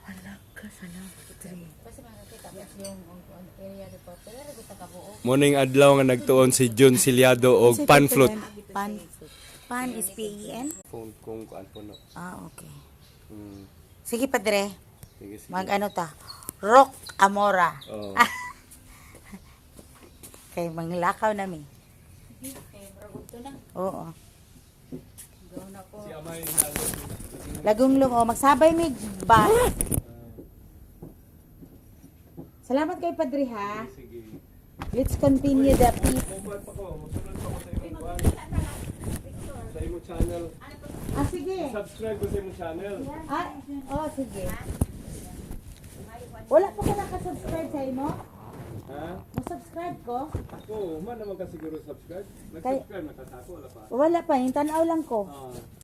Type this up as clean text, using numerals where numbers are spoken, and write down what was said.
Hala ka, salamat. Morning adlaw nga nagtuon si Jun Silyado og pan float. Pan is P-E-N? Phone kung kuan puno. Okay. Hmm. Sige, padre. Sige, sige. Mag-ano ta? Rock Amora. Oh. Kay manglakaw nami. Oo. Si Amay Lagong-lung, magsabay mig ba? Salamat kay padre ha. sige. Let's continue the peace. Mobile pa ko, musunod pa ko sa imong kuan. Sa imong channel. Sige. Subscribe ko sa imong channel. Sige. Wala pa ko nakasubscribe sa imo? Ha? Masubscribe ko? Ako, man naman ka siguro subscribe. Nag-subscribe na ka sa ako, wala pa. Wala pa, yung tanaw lang ko. Ah.